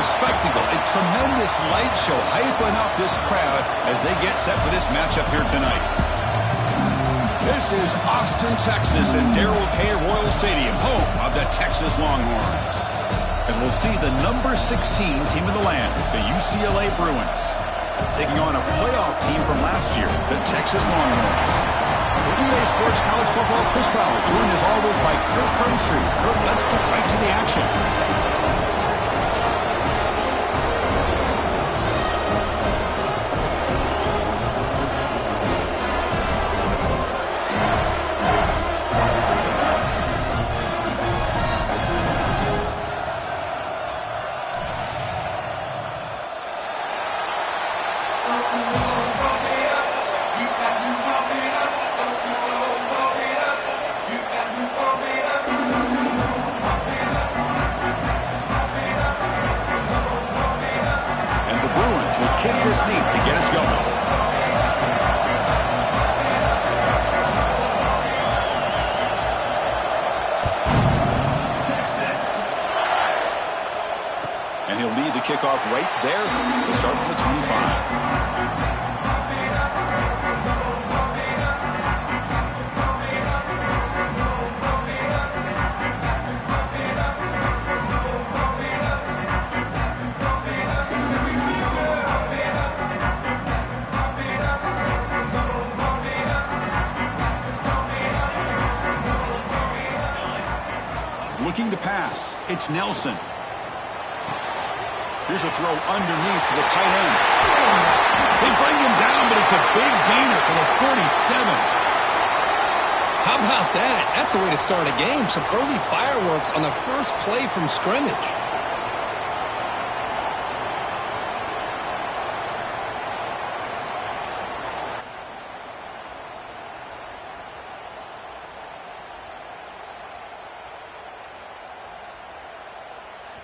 a spectacle, a tremendous light show hyping up this crowd as they get set for this matchup here tonight. This is Austin, Texas, and Darrell K. Royal Stadium, home of the Texas Longhorns. As we'll see the number 16 team in the land, the UCLA Bruins, taking on a playoff team from last year, the Texas Longhorns. For EA Sports College Football, Chris Fowler, joined as always by Kirk Cronstreet. Kirk, let's get right to the action. Kick this deep to get us going. And he'll lead the kickoff right there. We'll start from the 25. Looking to pass. It's Nelson. Here's a throw underneath to the tight end. They bring him down, but it's a big gainer for the 47. How about that? That's the way to start a game. Some early fireworks on the first play from scrimmage.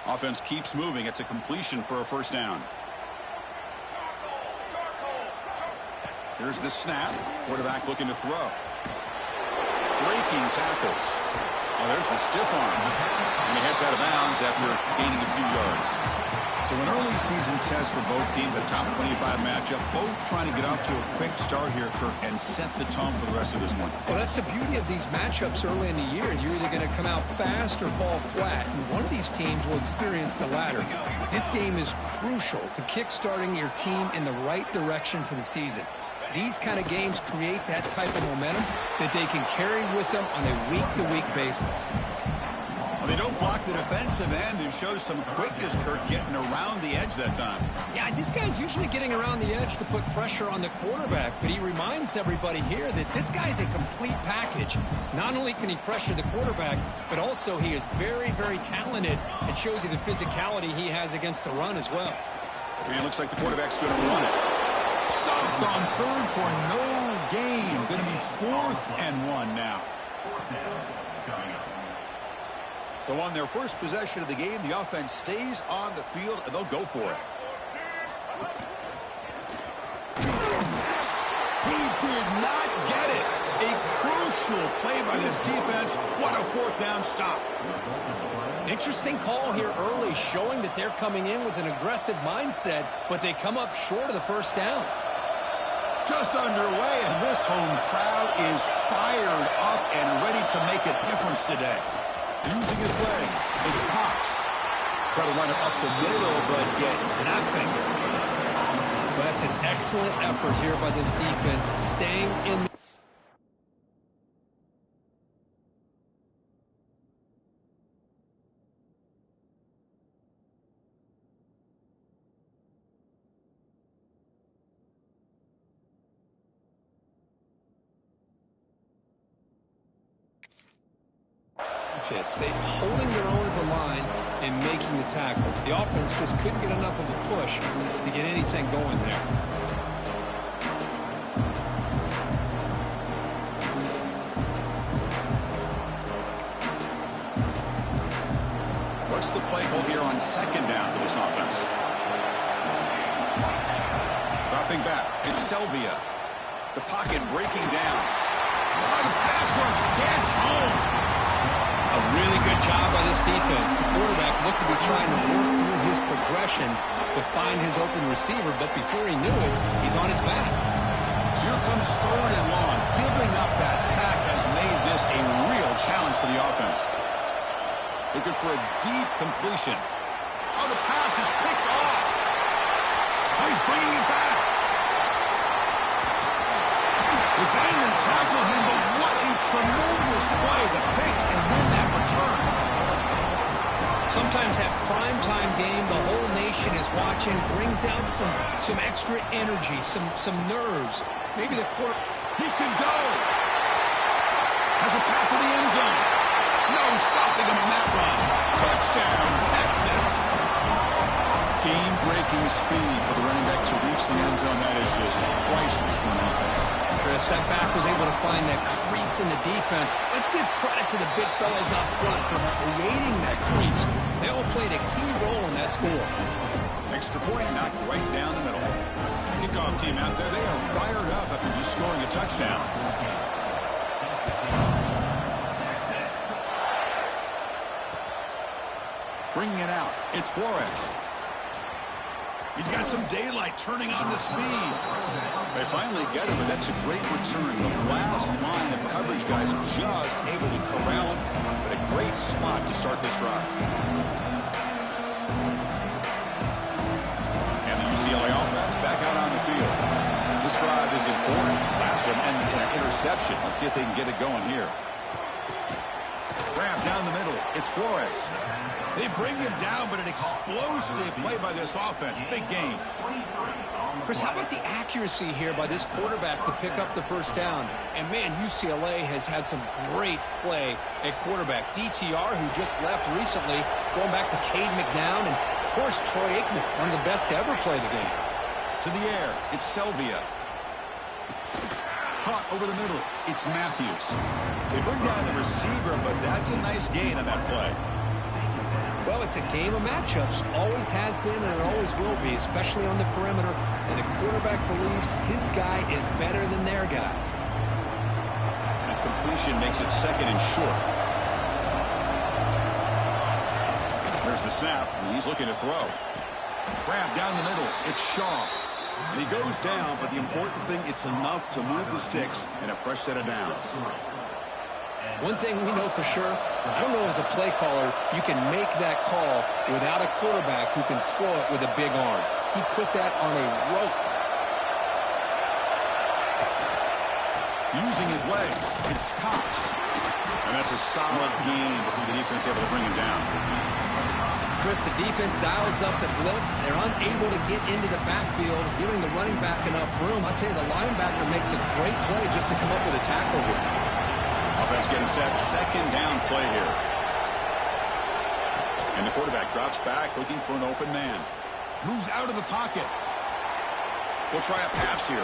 Offense keeps moving. It's a completion for a first down. Here's the snap. Quarterback looking to throw. Breaking tackles. Oh, there's the stiff arm. And he heads out of bounds after gaining a few yards. So an early season test for both teams, a top 25 matchup. Both trying to get off to a quick start here, Kirk, and set the tone for the rest of this one. Well, that's the beauty of these matchups early in the year. You're either going to come out fast or fall flat, and one of these teams will experience the latter. This game is crucial to kick-starting your team in the right direction for the season. These kind of games create that type of momentum that they can carry with them on a week-to-week basis. Well, they don't block the defensive end and show some quickness, Kirk, getting around the edge that time. Yeah, this guy's usually getting around the edge to put pressure on the quarterback, but he reminds everybody here that this guy's a complete package. Not only can he pressure the quarterback, but also he is very, very talented and shows you the physicality he has against the run as well. And it looks like the quarterback's going to run it. Stopped on third for no gain. Going to be 4th and 1 now. So on their first possession of the game, the offense stays on the field, and they'll go for it. He did not get it. A crucial play by this defense. What a 4th down stop. Interesting call here early, showing that they're coming in with an aggressive mindset, but they come up short of the first down. Just underway, and this home crowd is fired up and ready to make a difference today. Using his legs, it's Cox. Try to run it up the middle, but get nothing. Well, that's an excellent effort here by this defense, staying in the Stayed holding their own at the line and making the tackle. The offense just couldn't get enough of a push to get anything going there. What's the play call here on 2nd down for this offense? Dropping back. It's Selvia. The pocket breaking down. Oh, the pass rush gets home. A really good job by this defense. The quarterback looked to be trying to work through his progressions to find his open receiver, but before he knew it, he's on his back. So here comes 3rd and long. Giving up that sack has made this a real challenge for the offense. Looking for a deep completion. Oh, the pass is picked off. Oh, he's bringing it back. They finally tackle him, but what a tremendous play. The pick and then that return. Sometimes that primetime game, the whole nation is watching, brings out some extra energy, some nerves. Maybe the quarter... He can go. Has a path to the end zone. No stopping him on that run. Touchdown, Texas. Game-breaking speed for the running back to reach the end zone. That is just priceless for an offense. Chris, that back was able to find that crease in the defense. Let's give credit to the big fellas up front for creating that crease. They all played a key role in that score. Extra point knocked right down the middle. Kickoff team out there, they are fired up after just scoring a touchdown. Bringing it out, it's Flores. He's got some daylight turning on the speed. They finally get him, but that's a great return. The last line of coverage guys just able to corral him, but a great spot to start this drive. And the UCLA offense back out on the field. This drive is important. Last one, and an interception. Let's see if they can get it going here. Grab down the middle. It's Flores. They bring him down, but an explosive play by this offense. Big game. Chris, how about the accuracy here by this quarterback to pick up the first down? And, man, UCLA has had some great play at quarterback. DTR, who just left recently, going back to Cade McNown, and, of course, Troy Aikman, one of the best to ever play the game. To the air, it's Selvia. Caught over the middle, it's Matthews. They bring down the receiver, but that's a nice gain on that play. Well, it's a game of matchups. Always has been and it always will be, especially on the perimeter. And the quarterback believes his guy is better than their guy. And completion makes it 2nd and short. There's the snap, and he's looking to throw. Grab down the middle. It's Shaw. And he goes down, but the important thing, it's enough to move the sticks and a fresh set of downs. One thing we know for sure, I don't know as a play caller, you can make that call without a quarterback who can throw it with a big arm. He put that on a rope. Using his legs, it's Cox. And that's a solid gain before the defense able to bring him down. Chris, the defense dials up the blitz. They're unable to get into the backfield, giving the running back enough room. I tell you, the linebacker makes a great play just to come up with a tackle here. Offense getting set, 2nd down play here. And the quarterback drops back, looking for an open man. Moves out of the pocket. He'll try a pass here.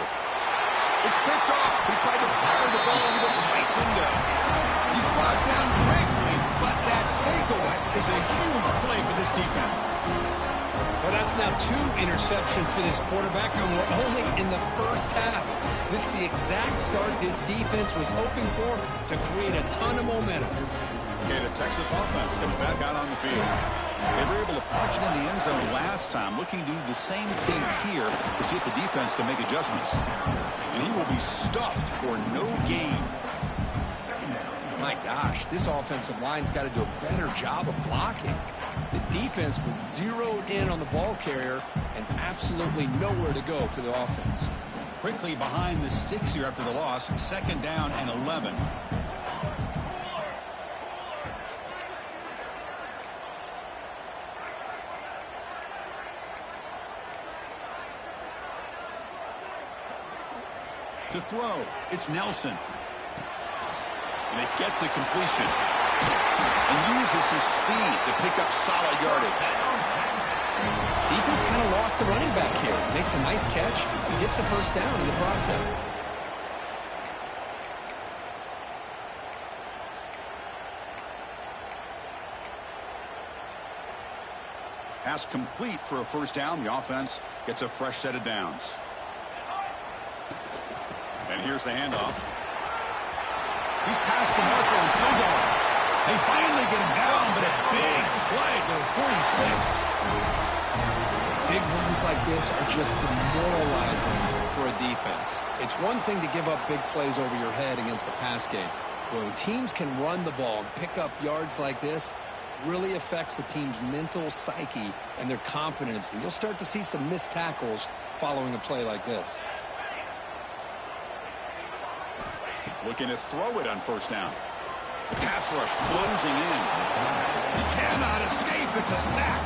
It's picked off. He tried to fire the ball into a tight window. He's brought down quickly, but that takeaway is a huge play for this defense. Well, that's now 2 interceptions for this quarterback, and we're only in the first half. This is the exact start this defense was hoping for to create a ton of momentum. Okay, the Texas offense comes back out on the field. They were able to punch it in the end zone last time, looking to do the same thing here to see if the defense can make adjustments. And he will be stuffed for no gain. My gosh, this offensive line's got to do a better job of blocking. The defense was zeroed in on the ball carrier and absolutely nowhere to go for the offense. Quickly behind the sticks here after the loss, 2nd down and 11. To throw, it's Nelson. And they get the completion. And uses his speed to pick up solid yardage. Defense kind of lost the running back here. Makes a nice catch. He gets the first down in the process. Pass complete for a first down. The offense gets a fresh set of downs. And here's the handoff. He's past the marker and still going. They finally get him down, but a big play to the 46. Big runs like this are just demoralizing for a defense. It's one thing to give up big plays over your head against a pass game. When teams can run the ball and pick up yards like this, really affects the team's mental psyche and their confidence. And you'll start to see some missed tackles following a play like this. Looking to throw it on first down. The pass rush closing in. He cannot escape. It's a sack.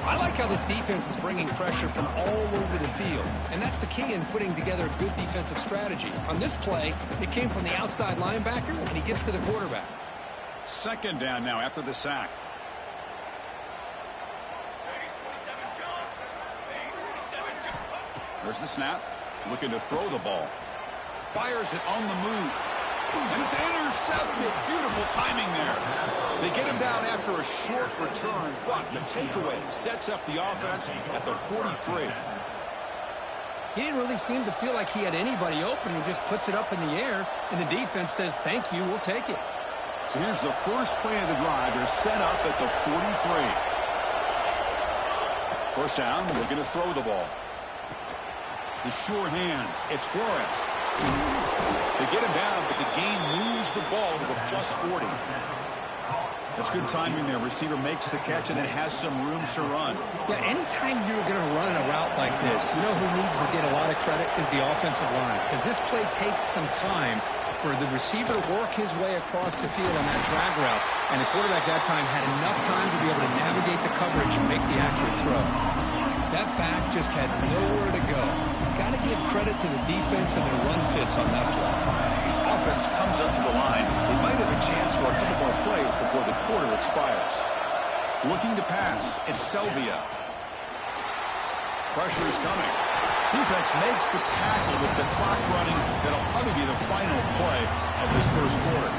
I like how this defense is bringing pressure from all over the field, and that's the key in putting together a good defensive strategy. On this play, it came from the outside linebacker, and he gets to the quarterback. Second down now after the sack. There's the snap. Looking to throw the ball. Fires it on the move. And it's intercepted. Beautiful timing there. They get him down after a short return, but the takeaway sets up the offense at the 43. He didn't really seem to feel like he had anybody open. He just puts it up in the air, and the defense says, thank you, we'll take it. So here's the first play of the drive. They're set up at the 43. First down, looking to throw the ball. The sure hands. It's Flores. They get him down, but the gain moves the ball to the plus 40. That's good timing there. Receiver makes the catch and then has some room to run. Yeah, anytime you're going to run a route like this, you know who needs to get a lot of credit is the offensive line. Because this play takes some time for the receiver to work his way across the field on that drag route. And the quarterback that time had enough time to be able to navigate the coverage and make the accurate throw. That back just had nowhere to go. Got to give credit to the defense and their run fits on that play. Offense comes up to the line. They might have a chance for a couple more plays before the quarter expires. Looking to pass. It's Selvia. Pressure is coming. Defense makes the tackle with the clock running. That'll probably be the final play of this first quarter.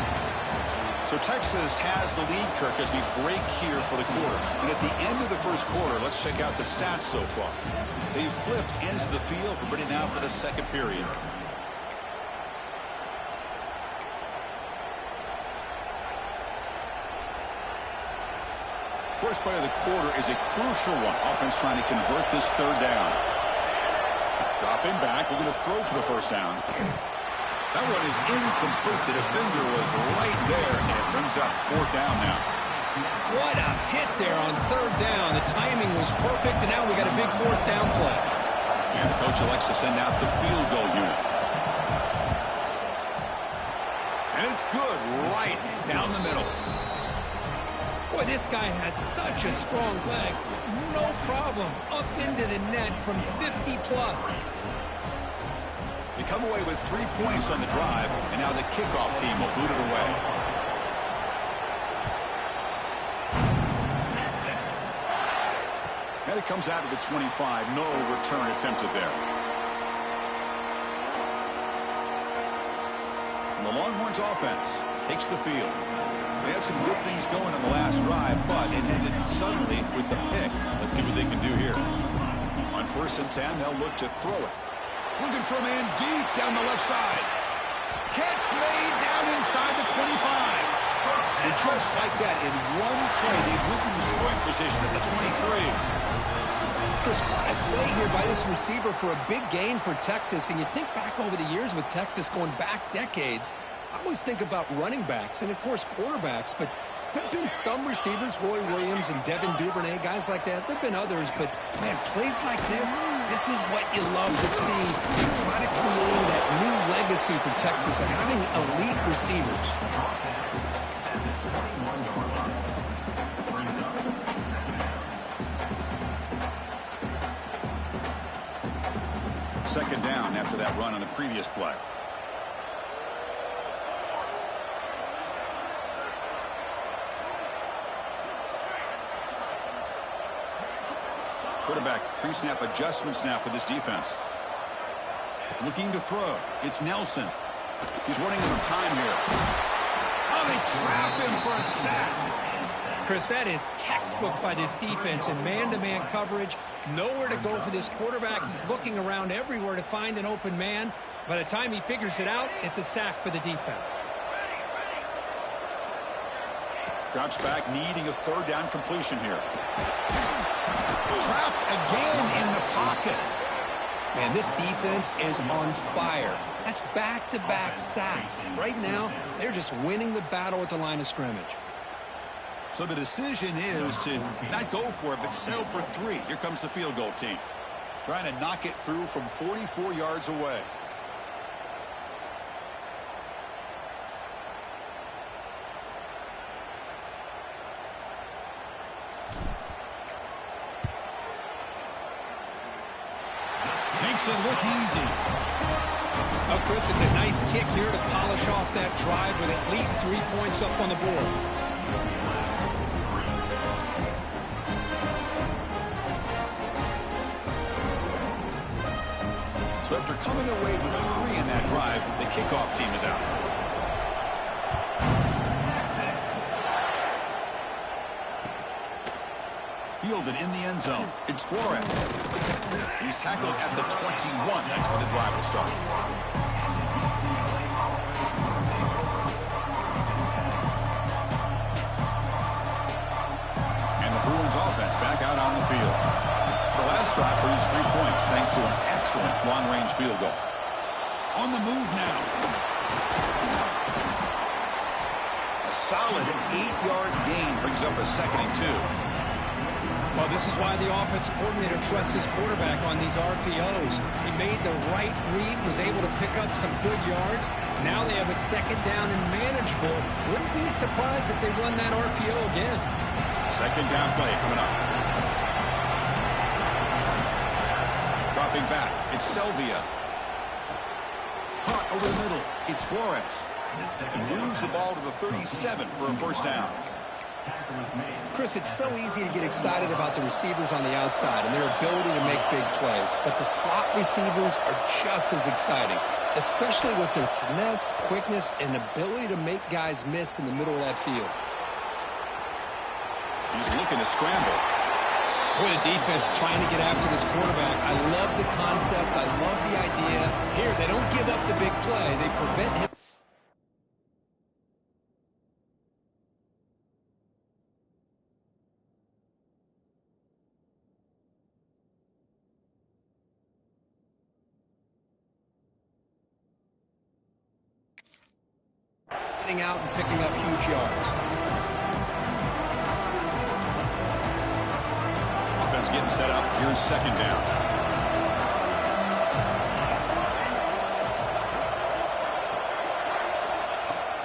So Texas has the lead, Kirk, as we break here for the quarter. And at the end of the first quarter, let's check out the stats so far. They've flipped ends of the field. We're ready now for the second period. First play of the quarter is a crucial one. Offense trying to convert this third down. Dropping back, looking to throw for the first down. That one is incomplete. The defender was right there, and it brings up fourth down now. What a hit there on third down. The timing was perfect, and now we got a big fourth down play. And the coach elects to send out the field goal unit. And it's good right down the middle. Boy, this guy has such a strong leg. No problem. Up into the net from 50-plus. They come away with 3 points on the drive, and now the kickoff team will boot it away. And it comes out of the 25. No return attempted there. And the Longhorns offense takes the field. They had some good things going on the last drive, but it ended suddenly with the pick. Let's see what they can do here. On 1st and 10, they'll look to throw it. Looking for a man deep down the left side. Catch made down inside the 25. And just like that, in one play, they move into scoring position at the 23. Chris, what a play here by this receiver for a big gain for Texas. And you think back over the years with Texas going back decades, I always think about running backs and, of course, quarterbacks. But there have been some receivers, Roy Williams and Devin Duvernay, guys like that. There have been others, but, man, plays like this is what you love to see. Kind of creating that new legacy for Texas of having elite receivers. Second down after that run on the previous play. Quarterback pre-snap adjustments now for this defense. Looking to throw. It's Nelson. He's running out of time here. Oh, they trap him for a sack. Chris, that is textbook by this defense in man-to-man coverage. Nowhere to go for this quarterback. He's looking around everywhere to find an open man. By the time he figures it out, it's a sack for the defense. Drops back, needing a third down completion here. Trapped again in the pocket. Man, this defense is on fire. That's back-to-back sacks. Right now, they're just winning the battle at the line of scrimmage. So the decision is to not go for it, but settle for 3. Here comes the field goal team. Trying to knock it through from 44 yards away. Makes it look easy. Oh, Chris, it's a nice kick here to polish off that drive with at least 3 points up on the board. So after coming away with 3 in that drive, the kickoff team is out. Fielded in the end zone. It's Flores. He's tackled at the 21. That's where the drive will start. And the Bruins offense back out on the field. The last drive produced 3 points thanks to an excellent long-range field goal. On the move now. A solid 8-yard gain brings up a 2nd and 2. Well, this is why the offensive coordinator trusts his quarterback on these RPOs. He made the right read, was able to pick up some good yards. Now they have a 2nd down and manageable. Wouldn't be surprised if they run that RPO again. 2nd down play coming up. Dropping back, it's Selvia. Caught over the middle, it's Flores. He moves the ball to the 37 for a 1st down. Chris, it's so easy to get excited about the receivers on the outside and their ability to make big plays. But the slot receivers are just as exciting, especially with their finesse, quickness, and ability to make guys miss in the middle of that field. He's looking to scramble. Boy, the defense trying to get after this quarterback. I love the concept. I love the idea. Here, they don't give up the big play. They prevent him. Getting out and picking up huge yards. Offense getting set up. Here's 2nd down.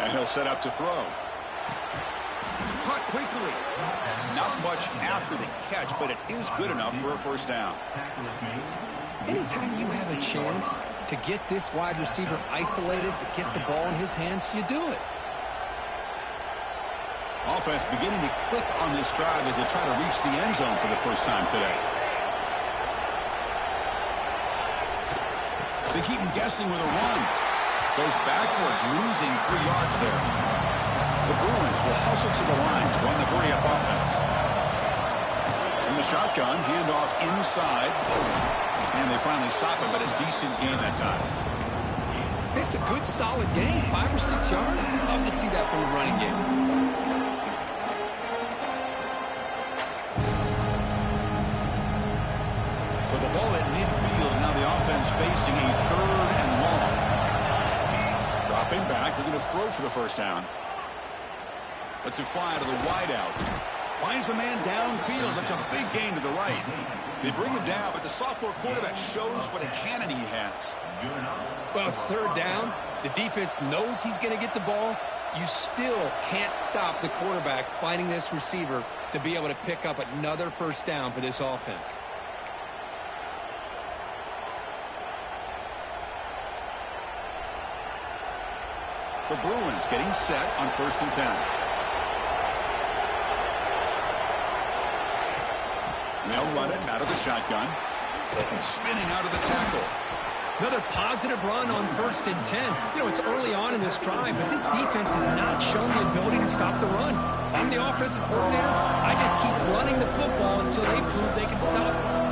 And he'll set up to throw. Caught quickly. Not much after the catch, but it is good enough for a 1st down. Anytime you have a chance to get this wide receiver isolated, to get the ball in his hands, you do it. Offense beginning to click on this drive as they try to reach the end zone for the 1st time today. They keep him guessing with a run. Goes backwards, losing 3 yards there. The Bruins will hustle to the line to run the hurry-up offense. In the shotgun, handoff inside. And they finally stop it, but a decent gain that time. It's a good, solid game. 5 or 6 yards. Love to see that from the running game. So the ball at midfield. Now the offense facing a 3rd and long. Dropping back. They're going to throw for the 1st down. Lets it fly to the wideout. Finds a man downfield. That's a big gain to the right. They bring him down, but the sophomore quarterback shows what a cannon he has. Well, it's 3rd down. The defense knows he's going to get the ball. You still can't stop the quarterback finding this receiver to be able to pick up another 1st down for this offense. The Bruins getting set on 1st and 10. They'll run it out of the shotgun. Spinning out of the tackle. Another positive run on 1st and 10. You know, it's early on in this drive, but this defense has not shown the ability to stop the run. If I'm the offensive coordinator, I just keep running the football until they prove they can stop it.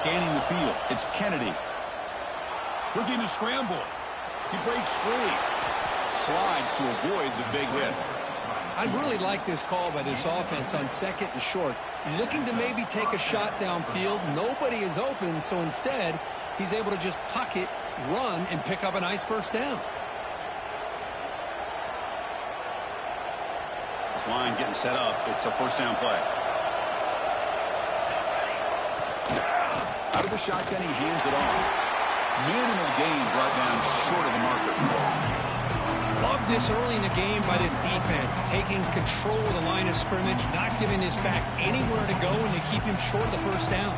scanning the field. It's Kennedy. Looking to scramble. He breaks free. Slides to avoid the big hit. I really like this call by this offense on 2nd and short. Looking to maybe take a shot downfield. Nobody is open, so instead, he's able to just tuck it, run, and pick up a nice first down. This line getting set up. It's a first down play. Out of the shotgun, he hands it off. Minimal gain brought down short of the marker. Love this early in the game by this defense, taking control of the line of scrimmage, not giving this back anywhere to go, and to keep him short of the first down.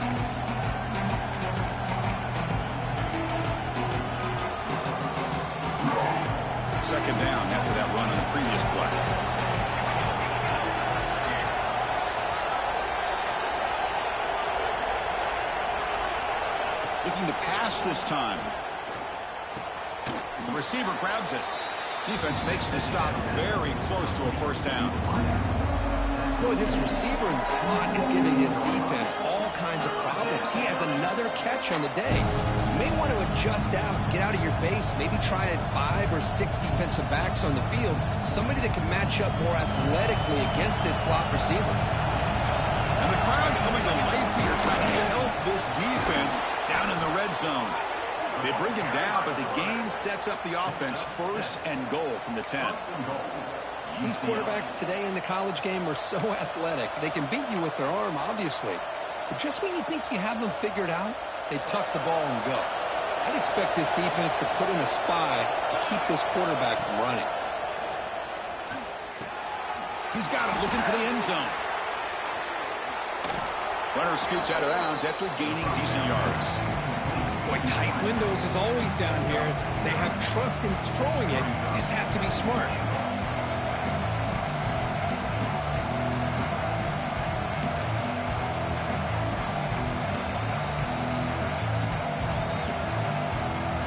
Second down after that run on the previous play. Looking to pass this time. The receiver grabs it. Defense makes the stop very close to a first down. Boy, this receiver in the slot is giving his defense all kinds of problems. He has another catch on the day. You may want to adjust out, get out of your base, maybe try 5 or 6 defensive backs on the field, somebody that can match up more athletically against this slot receiver. And the crowd coming to life here, trying to help this defense down in the red zone. They bring him down, but the game sets up the offense 1st and goal from the 10. These quarterbacks today in the college game are so athletic. They can beat you with their arm, obviously. But just when you think you have them figured out, they tuck the ball and go. I'd expect this defense to put in a spy to keep this quarterback from running. He's got it, looking for the end zone. Runner scoots out of bounds after gaining decent yards. Boy, tight windows is always down here. They have trust in throwing it. You just have to be smart.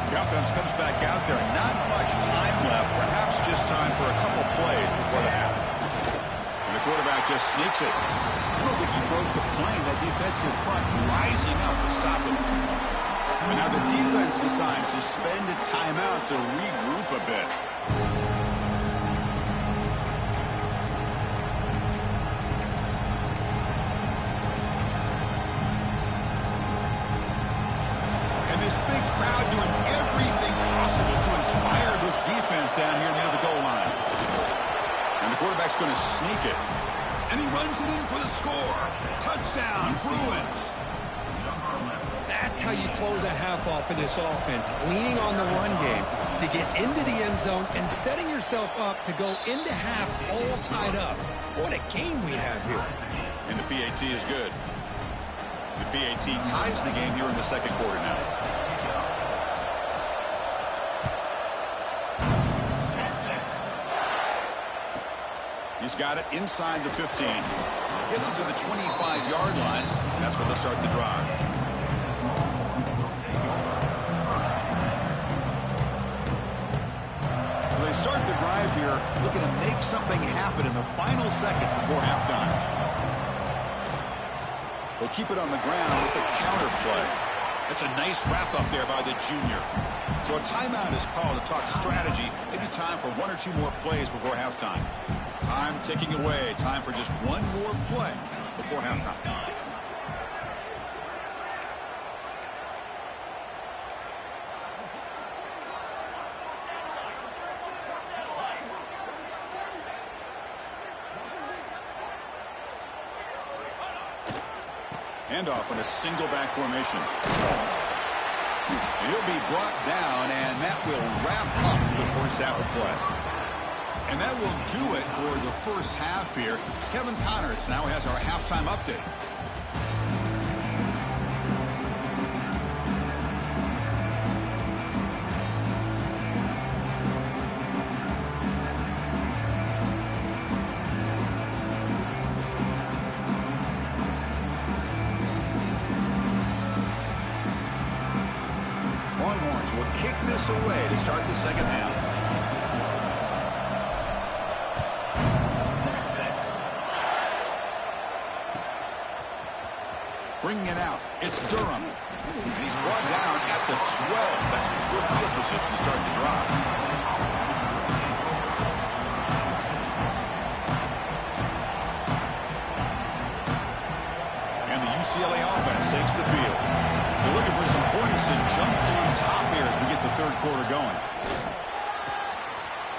The offense comes back out there. Not much time left. Perhaps just time for a couple plays before the half. And the quarterback just sneaks it. I don't think he broke the plane. That defensive front rising up to stop him. And now the defense decides to spend a timeout to regroup a bit. And this big crowd doing everything possible to inspire this defense down here near the goal line. And the quarterback's going to sneak it. And he runs it in for the score. Touchdown, Bruins. That's how you close a half off for this offense, leaning on the run game to get into the end zone and setting yourself up to go into half all tied up. What a game we have here. And the PAT is good. The PAT ties the game here in the second quarter now. He's got it inside the 15. Gets it to the 25-yard line. And that's where they'll start the drive. So they start the drive here, looking to make something happen in the final seconds before halftime. They'll keep it on the ground with the counter play. That's a nice wrap up there by the junior. So a timeout is called to talk strategy. Maybe time for 1 or 2 more plays before halftime. Time ticking away. Time for just 1 more play before halftime. Handoff on a single back formation. He'll be brought down, and that will wrap up the first half of play. And that will do it for the first half here. Kevin Connors now has our halftime update. Longhorns will kick this away to start the second half. Bringing it out, it's Durham. And he's brought down at the 12. That's good field position to start the drive. And the UCLA offense takes the field. They're looking for some points and jump on top here as we get the third quarter going.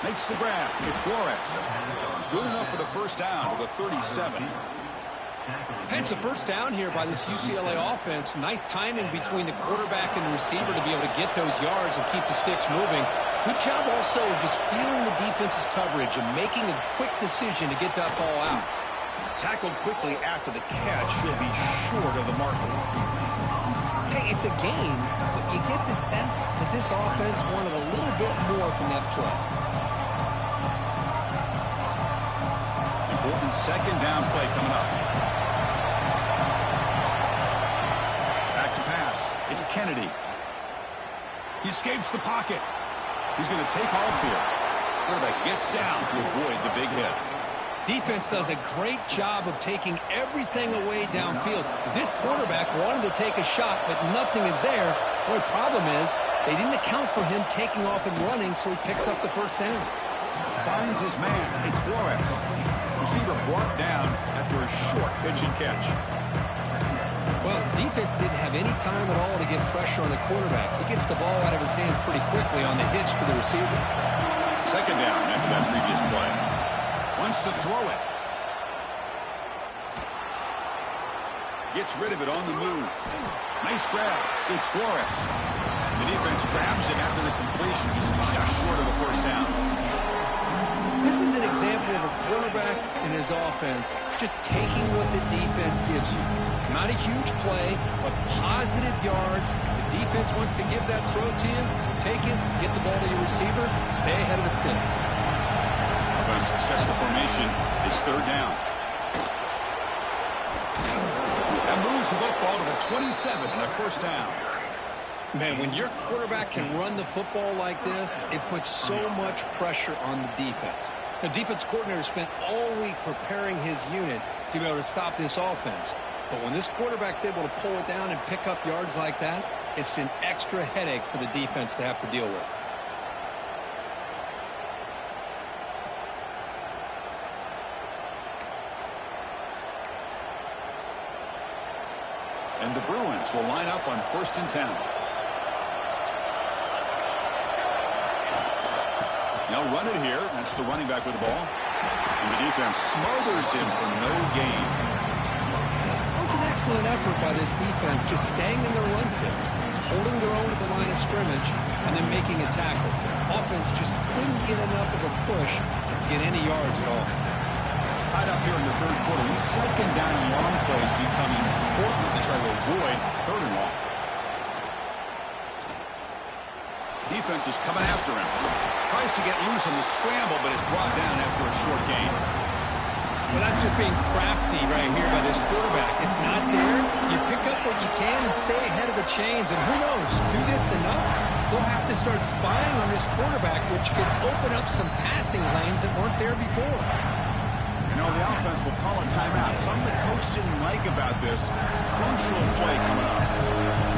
Makes the grab. It's Flores. Good enough for the first down to the 37. And it's a first down here by this UCLA offense. Nice timing between the quarterback and the receiver to be able to get those yards and keep the sticks moving. Good job also of just feeling the defense's coverage and making a quick decision to get that ball out. Tackled quickly after the catch. He'll be short of the marker. Hey, it's a game, but you get the sense that this offense wanted a little bit more from that play. Important second down play coming up. Back to pass. It's Kennedy. He escapes the pocket. He's going to take off here. Quarterback gets down to avoid the big hit. Defense does a great job of taking everything away downfield. This quarterback wanted to take a shot, but nothing is there. The only problem is they didn't account for him taking off and running, so he picks up the first down. Finds his man. It's Flores. Receiver brought down after a short pitch and catch. Well, defense didn't have any time at all to get pressure on the quarterback. He gets the ball out of his hands pretty quickly on the hitch to the receiver. Second down after that previous play. Wants to throw it. Gets rid of it on the move. Nice grab. It's Flores. The defense grabs it after the completion. He's just short of a first down. This is an example of a quarterback and his offense just taking what the defense gives you. Not a huge play, but positive yards. The defense wants to give that throw to you. Take it, get the ball to your receiver, stay ahead of the sticks. Offense sets the formation. It's third down. That moves the football to the 27 and a first down. Man, when your quarterback can run the football like this, it puts so much pressure on the defense. The defense coordinator spent all week preparing his unit to be able to stop this offense. But when this quarterback's able to pull it down and pick up yards like that, it's an extra headache for the defense to have to deal with. And the Bruins will line up on 1st and 10. Now run it here. That's the running back with the ball. And the defense smothers him for no gain. That was an excellent effort by this defense, just staying in their run fits, holding their own at the line of scrimmage, and then making a tackle. Offense just couldn't get enough of a push to get any yards at all. Tied up here in the third quarter. These second down and long plays become important as they try to avoid third and long. Defense is coming after him. Tries to get loose on the scramble, but is brought down after a short gain. Well, that's just being crafty right here by this quarterback. It's not there. You pick up what you can and stay ahead of the chains. And who knows, do this enough, they'll have to start spying on this quarterback, which could open up some passing lanes that weren't there before. You know, the offense will call a timeout. Something the coach didn't like about this. Crucial play coming up.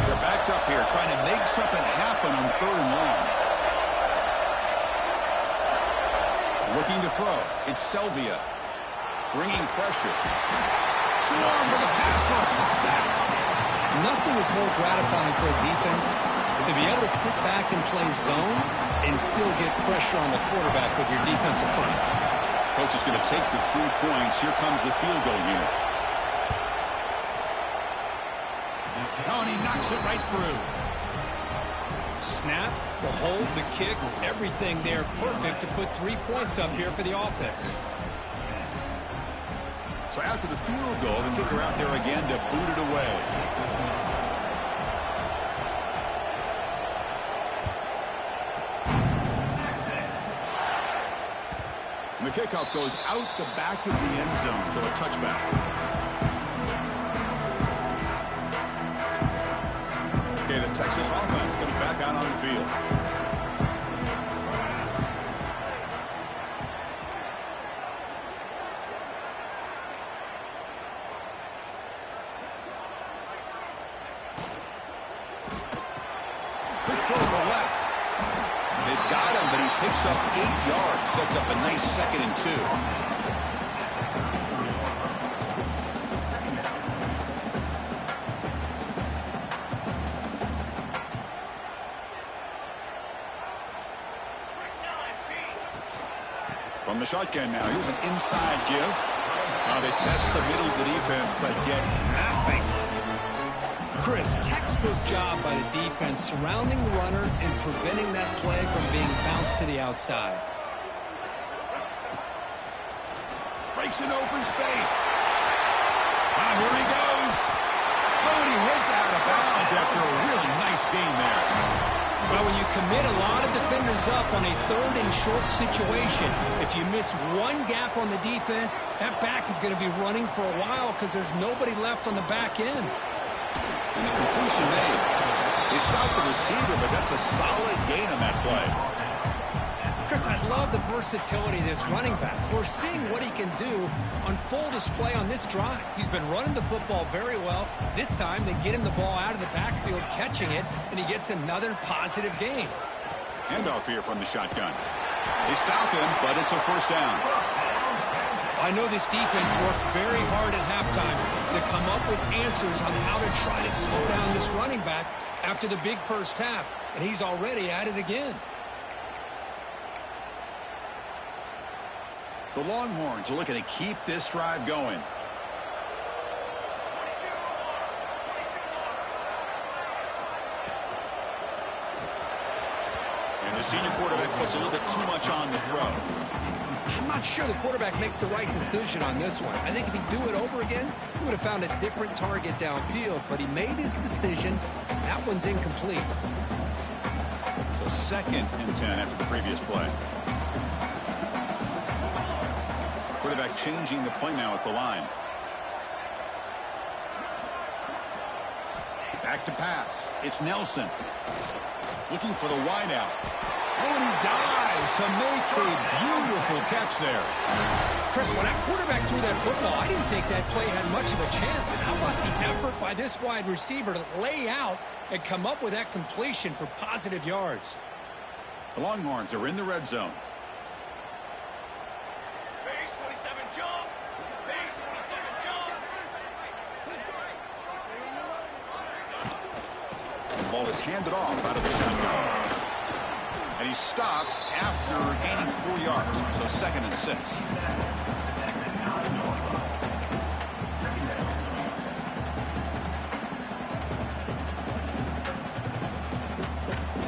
They're backed up here, trying to make something happen on third and long. Looking to throw. It's Selvia. Bringing pressure. Swarm with a pass rush. A sack. Nothing is more gratifying for a defense to be able to sit back and play zone and still get pressure on the quarterback with your defensive front. Coach is going to take the 3 points. Here comes the field goal unit. Oh, and he knocks it right through. Snap, the hold, the kick, everything there perfect to put 3 points up here for the offense. So after the field goal, the kicker out there again to boot it away. And the kickoff goes out the back of the end zone, so a touchback. Okay, the Texas offense comes back out on the field. throw to the left. They've got him, but he picks up 8 yards. Sets up a nice 2nd and 2. From the shotgun now, here's an inside give. They test the middle of the defense, but get nothing. Chris, textbook job by the defense surrounding the runner and preventing that play from being bounced to the outside. Breaks an open space. Here he goes. Oh, and he heads out of bounds after a really nice game there. Well, when you commit a lot of defenders up on a 3rd and short situation, if you miss one gap on the defense, that back is going to be running for a while because there's nobody left on the back end. And the completion made. They stopped the receiver, but that's a solid gain on that play. Chris, I love the versatility of this running back. We're seeing what he can do on full display on this drive. He's been running the football very well. This time, they get him the ball out of the backfield, catching it, and he gets another positive gain. Handoff here from the shotgun. They stop him, but it's a 1st down. I know this defense worked very hard at halftime to come up with answers on how to try to slow down this running back after the big first half, and he's already at it again. The Longhorns are looking to keep this drive going. And the senior quarterback puts a little bit too much on the throw. I'm not sure the quarterback makes the right decision on this one. I think if he'd do it over again, he would have found a different target downfield, but he made his decision. That one's incomplete. So 2nd and 10 after the previous play. Quarterback changing the play now at the line. Back to pass. It's Nelson. Looking for the wideout. Oh, and he dives to make a beautiful catch there. Chris, when that quarterback threw that football, I didn't think that play had much of a chance. And how about the effort by this wide receiver to lay out and come up with that completion for positive yards? The Longhorns are in the red zone. The ball is handed off out of the shotgun. And he's stopped after gaining 4 yards. So 2nd and 6.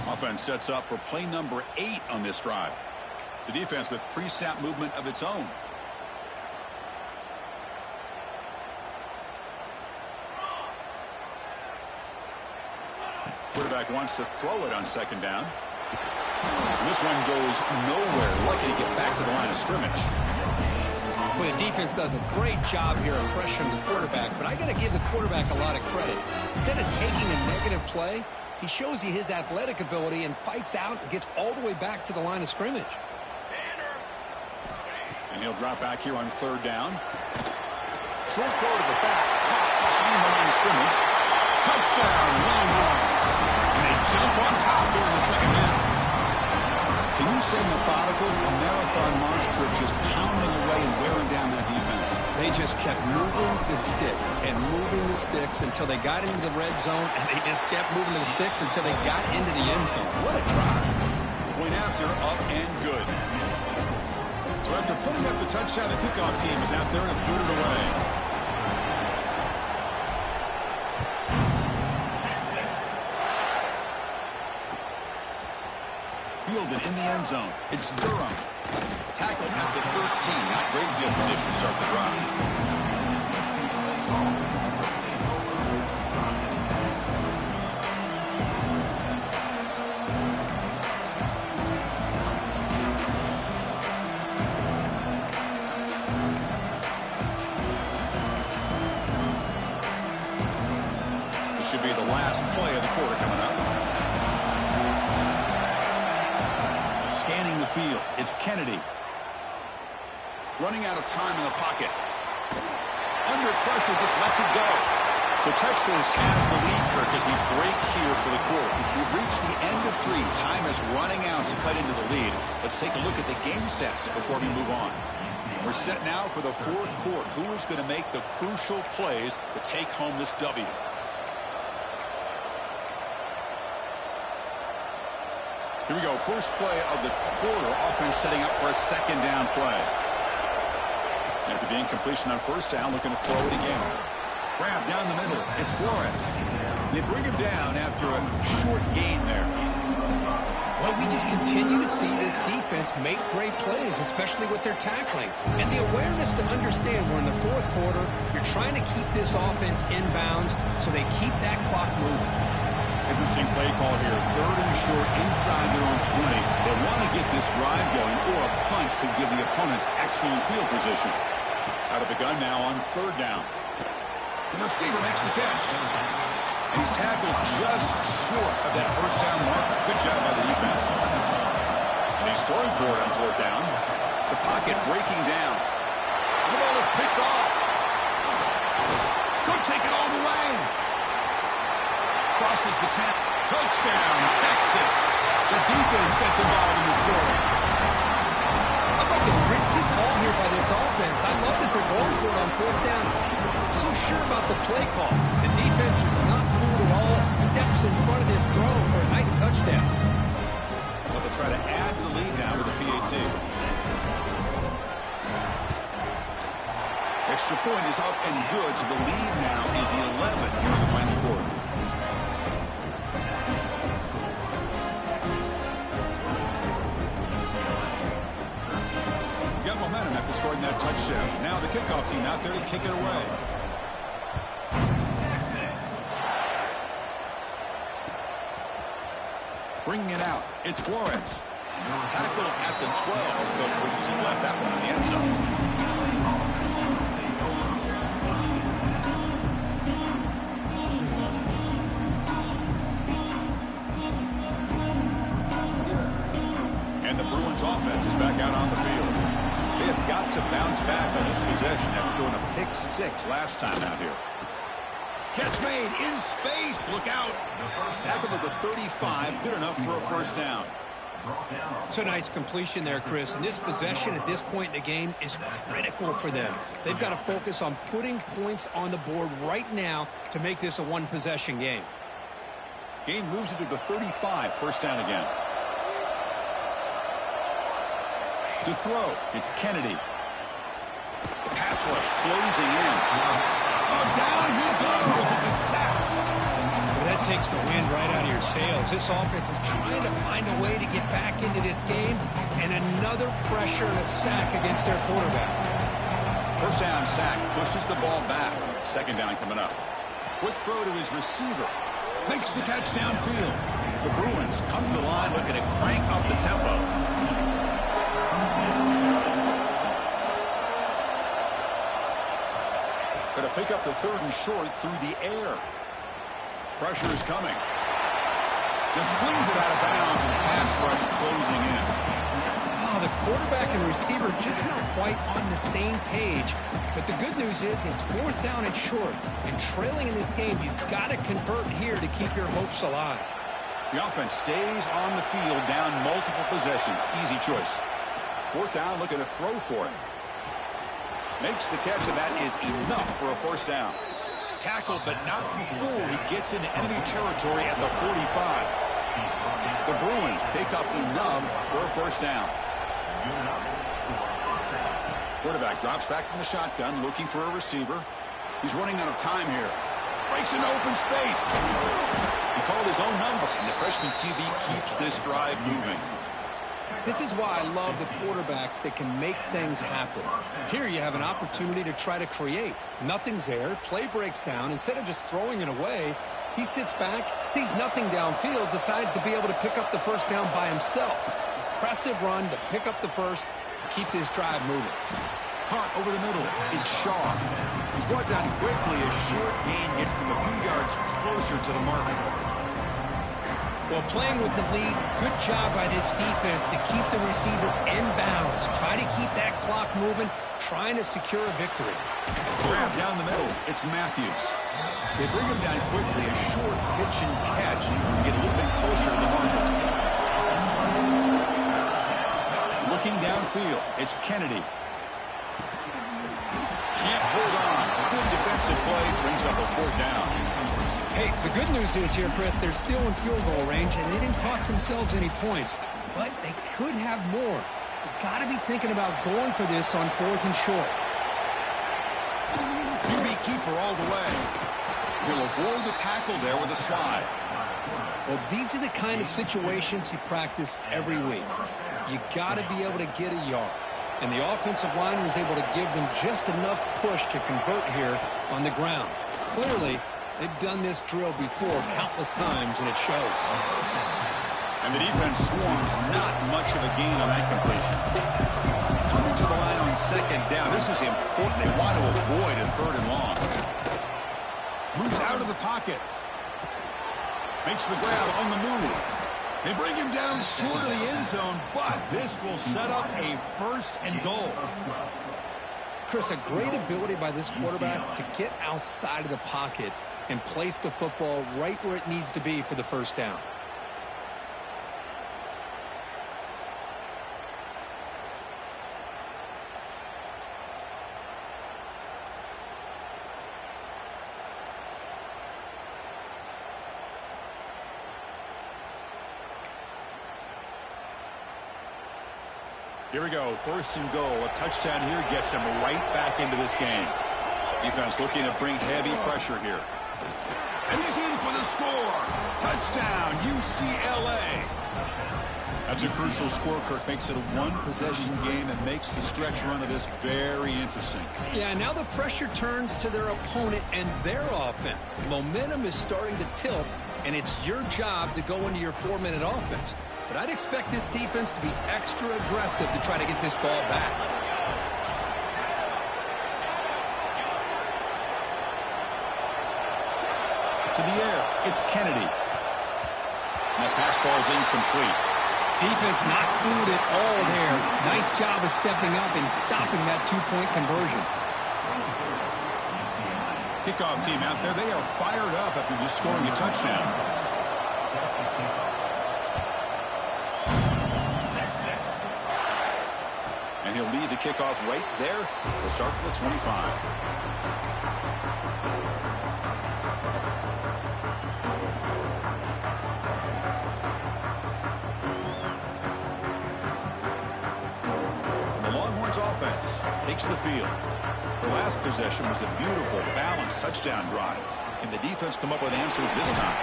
Offense sets up for play number 8 on this drive. The defense with pre-snap movement of its own. Quarterback wants to throw it on 2nd down. This one goes nowhere. Lucky to get back to the line of scrimmage. Well, the defense does a great job here of pressuring the quarterback, but I got to give the quarterback a lot of credit. Instead of taking a negative play, he shows you his athletic ability and fights out and gets all the way back to the line of scrimmage. And he'll drop back here on 3rd down. Short throw to the back, caught behind the line of scrimmage. Touchdown, Longhorns. And they jump on top here in the 2nd half. Can you say methodical? A marathon march trip just pounding away and wearing down that defense. They just kept moving the sticks and moving the sticks until they got into the red zone, and they just kept moving the sticks until they got into the end zone. What a drive. Point after, up and good. So after putting up the touchdown, the kickoff team is out there to boot it away. Fielded in the end zone. It's Durham. Tackled at the 13. Not great field position to start the drive. This should be the last play of the quarter coming up. Scanning the field, it's Kennedy. Running out of time in the pocket. Under pressure, just lets it go. So Texas has the lead, Kirk, as we break here for the quarter. We've reached the end of 3. Time is running out to cut into the lead. Let's take a look at the game sets before we move on. We're set now for the 4th quarter. Who is going to make the crucial plays to take home this W? Here we go. First play of the quarter. Offense setting up for a 2nd down play. After the incompletion on 1st down, looking to throw it again. Grab down the middle. It's Flores. They bring him down after a short gain there. Well, we just continue to see this defense make great plays, especially with their tackling. And the awareness to understand we're in the 4th quarter, you're trying to keep this offense in bounds so they keep that clock moving. Interesting play call here. 3rd and short inside their own 20. They want to get this drive going, or a punt could give the opponents excellent field position. Out of the gun now on 3rd down. The receiver makes the catch. And he's tackled just short of that 1st down marker. Good job by the defense. And he's throwing for it on 4th down. The pocket breaking down. The ball is picked off. Could take it all the way. Crosses the 10. Touchdown, Texas. The defense gets involved in the scoring. How about the risky call here by this offense? I love that they're going for it on 4th down. I'm not so sure about the play call. The defense was not fooled at all. Steps in front of this throw for a nice touchdown. Well, they'll try to add to the lead now with a PAT. Extra point is up and good, so the lead now is 11 here in the final quarter. Got momentum after scoring that touchdown. Now the kickoff team out there to kick it away. Bringing it out, it's Flores. Tackle at the 12. Coach wishes he left that one in the end zone. And the Bruins offense is back out on the field. They have got to bounce back on this possession after doing a pick 6 last time out here. Catch made in space. Look out. Tackle at the 35. Good enough for a 1st down. It's a nice completion there, Chris. And this possession at this point in the game is critical for them. They've got to focus on putting points on the board right now to make this a one-possession game. Game moves it to the 35. 1st down again. To throw, it's Kennedy. Pass rush closing in. Oh, down he goes. It's a sack. Well, that takes the wind right out of your sails. This offense is trying to find a way to get back into this game, and another pressure and a sack against their quarterback. 1st down sack pushes the ball back. 2nd down coming up. Quick throw to his receiver. Makes the catch downfield. The Bruins come to the line looking to crank up the tempo. Going to pick up the 3rd and short through the air. Pressure is coming. Just flings it out of bounds and pass rush closing in. Oh, the quarterback and receiver just not quite on the same page. But the good news is it's 4th down and short. And trailing in this game, you've got to convert here to keep your hopes alive. The offense stays on the field down multiple possessions. Easy choice. 4th down, looking to throw for it. Makes the catch, and that is enough for a 1st down. Tackled, but not before he gets into enemy territory at the 45. The Bruins pick up enough for a 1st down. Quarterback drops back from the shotgun, looking for a receiver. He's running out of time here. Breaks into open space. He called his own number, and the freshman QB keeps this drive moving. This is why I love the quarterbacks that can make things happen. Here you have an opportunity to try to create. Nothing's there. Play breaks down. Instead of just throwing it away, he sits back, sees nothing downfield, decides to be able to pick up the 1st down by himself. Impressive run to pick up the 1st, keep this drive moving. Caught over the middle. It's Shaw. He's brought down quickly. A short gain gets them a few yards closer to the marker. Well, playing with the lead, good job by this defense to keep the receiver in bounds. Try to keep that clock moving, trying to secure a victory. Grab down the middle. It's Matthews. They bring him down quickly, a short pitch and catch to get a little bit closer to the marker. Looking downfield, it's Kennedy. Can't hold on. Good defensive play brings up a 4th down. Hey, the good news is here, Chris, they're still in field goal range, and they didn't cost themselves any points. But they could have more. They've got to be thinking about going for this on 4th and short. QB keeper all the way. He'll avoid the tackle there with a slide. Well, these are the kind of situations you practice every week. You got to be able to get a yard. And the offensive line was able to give them just enough push to convert here on the ground. Clearly, they've done this drill before countless times, and it shows. And the defense swarms not much of a gain on that completion. Coming to the line on 2nd down. This is important. They want to avoid a 3rd and long. Moves out of the pocket. Makes the grab on the move. They bring him down short of the end zone, but this will set up a 1st and goal. Chris, a great ability by this quarterback to get outside of the pocket and place the football right where it needs to be for the 1st down. Here we go, 1st and goal. A touchdown here gets them right back into this game. Defense looking to bring heavy pressure here. And he's in for the score. Touchdown, UCLA. That's a crucial score, Kirk. Makes it a 1-possession game and makes the stretch run of this very interesting. Yeah, now the pressure turns to their opponent and their offense. The momentum is starting to tilt, and it's your job to go into your 4-minute offense. But I'd expect this defense to be extra aggressive to try to get this ball back. To the air, it's Kennedy. And that pass ball is incomplete. Defense not fooled at all there. Nice job of stepping up and stopping that 2-point conversion. Kickoff team out there, they are fired up after just scoring a touchdown. And he'll lead the kickoff right there. We'll start with 25. Offense takes the field. The last possession was a beautiful, balanced touchdown drive. Can the defense come up with answers this time?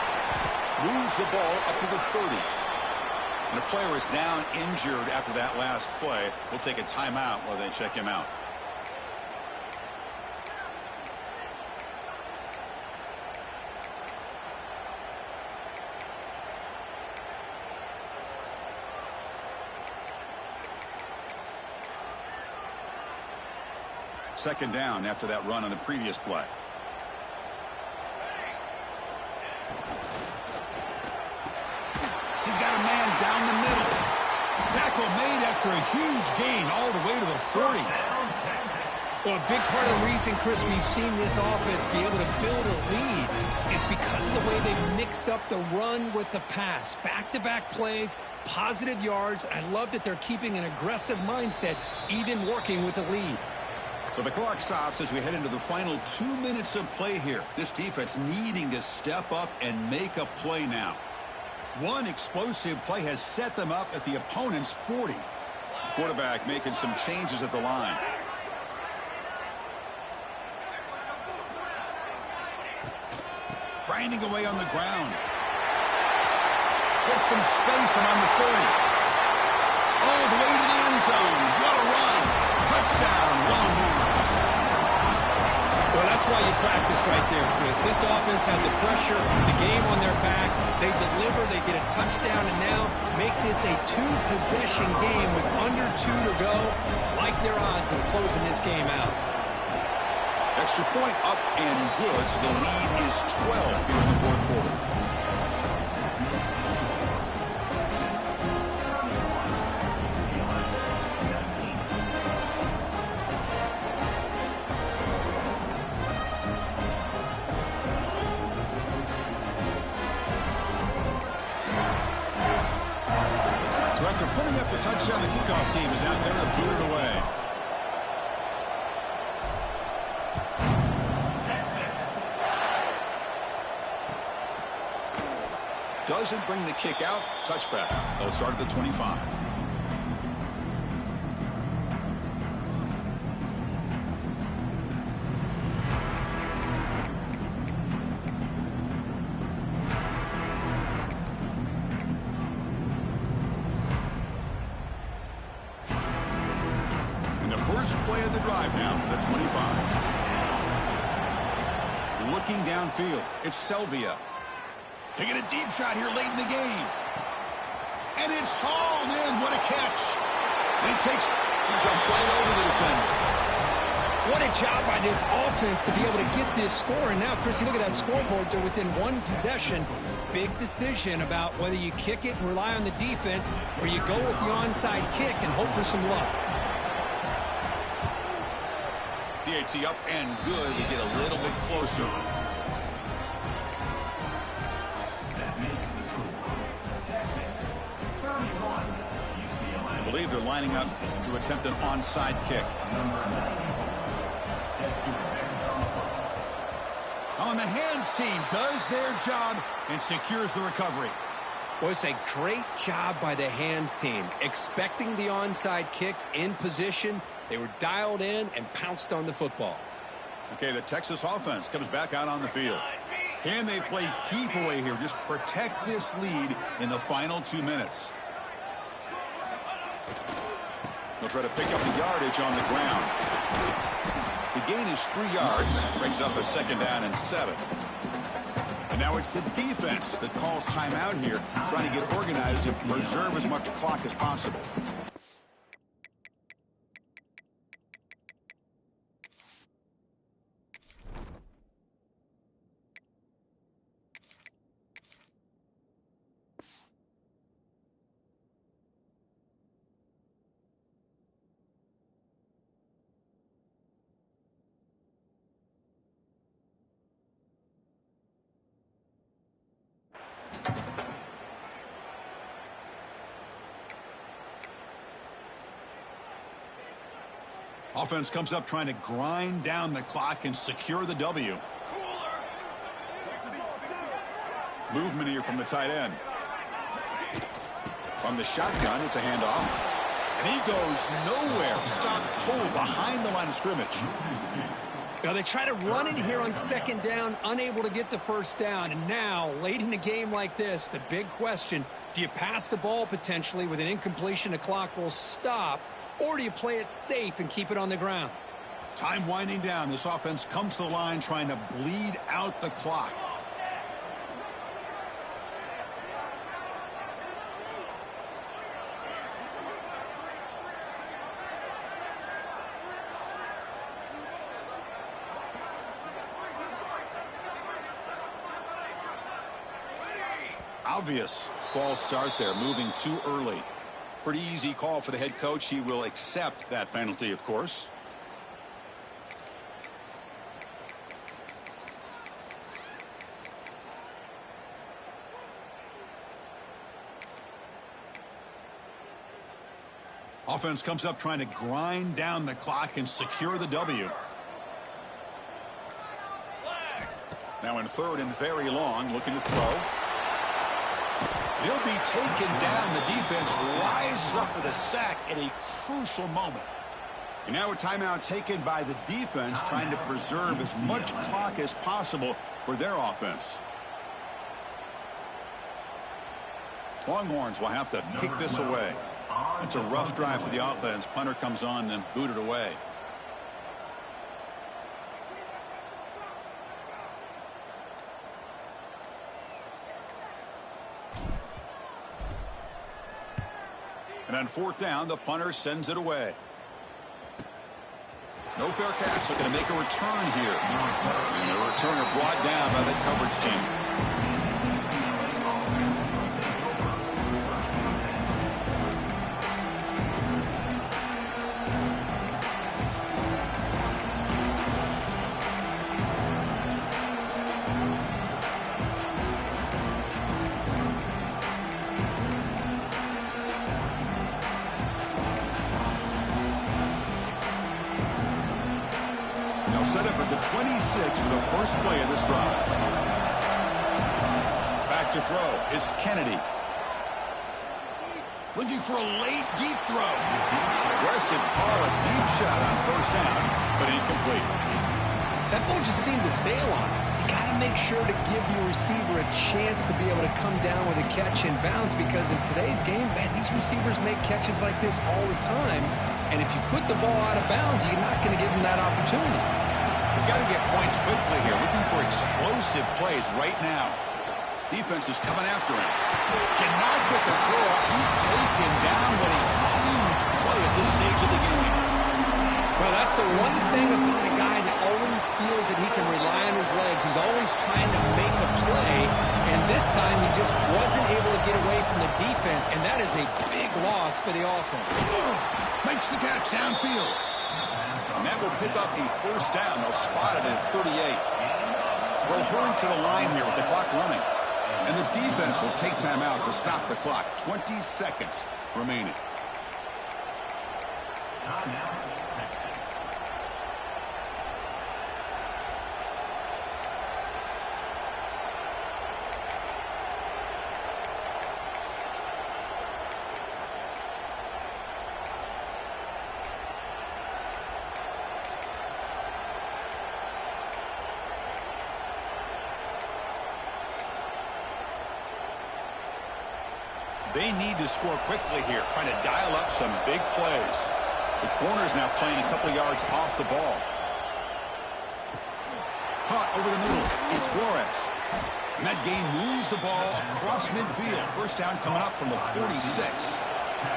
Moves the ball up to the 30. And a player is down injured after that last play. We'll take a timeout while they check him out. Second down after that run on the previous play. He's got a man down the middle. Tackle made after a huge gain all the way to the 40. Well, a big part of the reason, Chris, we've seen this offense be able to build a lead is because of the way they've mixed up the run with the pass. Back-to-back plays, positive yards. I love that they're keeping an aggressive mindset, even working with a lead. So the clock stops as we head into the final 2 minutes of play here. This defense needing to step up and make a play now. One explosive play has set them up at the opponent's 40. Quarterback making some changes at the line. Grinding away on the ground. Gets some space around the 30. All the way to the end zone. What a run. Touchdown, Longhorns. Well, that's why you practice right there, Chris. This offense had the pressure, the game on their back. They deliver, they get a touchdown, and now make this a 2-possession game with under 2 to go. Like their odds of closing this game out. Extra point up and good, so the lead is 12 here in the fourth quarter. touchdown. The kickoff team is out there to boot it away. Doesn't bring the kick out. Touchback. They'll start at the 25. First play of the drive now for the 25. Looking downfield, it's Selvia. Taking a deep shot here late in the game. And it's hauled in. What a catch. And he jump right over the defender. What a job by this offense to be able to get this score. And now, Chris, you look at that scoreboard. They're within one possession. Big decision about whether you kick it and rely on the defense or you go with the onside kick and hope for some luck. PAT up and good to get a little bit closer. I believe they're lining up to attempt an onside kick. On the hands team does their job and secures the recovery. Well, it's a great job by the hands team. Expecting the onside kick in position. They were dialed in and pounced on the football. Okay, the Texas offense comes back out on the field. Can they play keep away here? Just protect this lead in the final 2 minutes. They'll try to pick up the yardage on the ground. The gain is 3 yards. Brings up a second down and 7. And now it's the defense that calls timeout here, trying to get organized and preserve as much clock as possible. Offense comes up trying to grind down the clock and secure the W. Movement here from the tight end. From the shotgun, it's a handoff. And he goes nowhere. Stopped cold behind the line of scrimmage. Now they try to run it here on second down, unable to get the first down. And now, late in a game like this, the big question, do you pass the ball potentially with an incompletion, the clock will stop, or do you play it safe and keep it on the ground? Time winding down. This offense comes to the line trying to bleed out the clock. Obvious false start there, moving too early. Pretty easy call for the head coach. He will accept that penalty, of course. Offense comes up trying to grind down the clock and secure the W. Now in third and very long, looking to throw. He'll be taken down. The defense rises up for the sack at a crucial moment. And now a timeout taken by the defense, trying to preserve as much clock as possible for their offense. Longhorns will have to kick this away. It's a rough drive for the offense. Punter comes on and booted away. And on fourth down, the punter sends it away. No fair catch. They're going to make a return here. And the returner brought down by the coverage team. They'll set up at the 26 for the first play of this drive. Back to throw. It's Kennedy. Looking for a late, deep throw. Aggressive call, a deep shot on first down, but incomplete. That ball just seemed to sail on it. You got to make sure to give your receiver a chance to be able to come down with a catch and bounce, because in today's game, man, these receivers make catches like this all the time. And if you put the ball out of bounds, you're not going to give them that opportunity. We've got to get points quickly here. Looking for explosive plays right now. Defense is coming after him. Cannot get the throw off. He's taken down. What a huge play at this stage of the game. Well, that's the one thing about a guy that always feels that he can rely on his legs. He's always trying to make a play, and this time he just wasn't able to get away from the defense, and that is a big loss for the offense. Makes the catch downfield. And that will pick up a first down. They'll spot it at 38. We'll hurry to the line here with the clock running. And the defense will take time out to stop the clock. 20 seconds remaining. They need to score quickly here, trying to dial up some big plays. The corner's now playing a couple yards off the ball. Caught over the middle. It's Flores. And that gain moves the ball across midfield. First down coming up from the 46.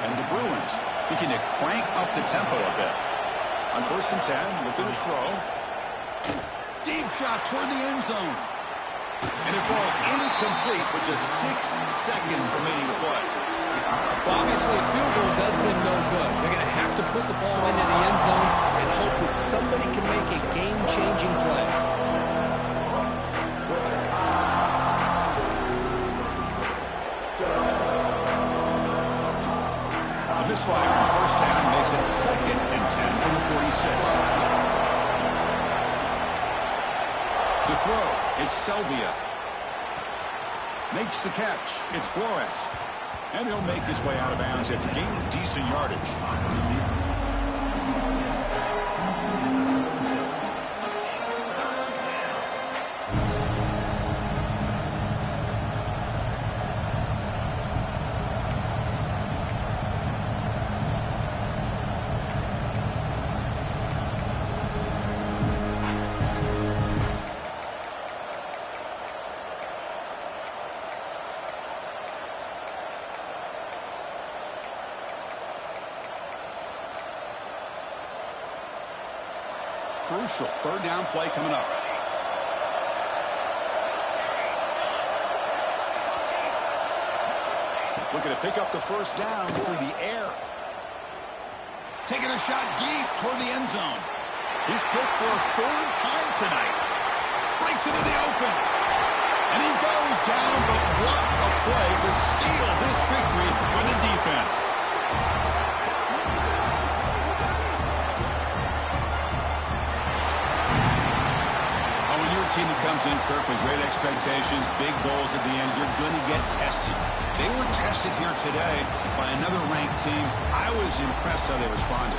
And the Bruins looking to crank up the tempo a bit. On 1st and 10, looking to throw. Deep shot toward the end zone. And it falls incomplete with just 6 seconds remaining to play. Well, obviously, a field goal does them no good. They're going to have to put the ball into the end zone and hope that somebody can make a game-changing play. A misfire on first down makes it 2nd and 10 from the 46. To throw, it's Selvia. Makes the catch. It's Flores. And he'll make his way out of bounds after gaining decent yardage. Crucial 3rd down play coming up. Looking to pick up the first down through the air. Taking a shot deep toward the end zone. He's picked for a 3rd time tonight. Breaks into the open. And he goes down, but what a play to seal this victory for the defense. Team that comes in, Kirk, with great expectations, big goals at the end, you're going to get tested. They were tested here today by another ranked team. I was impressed how they responded.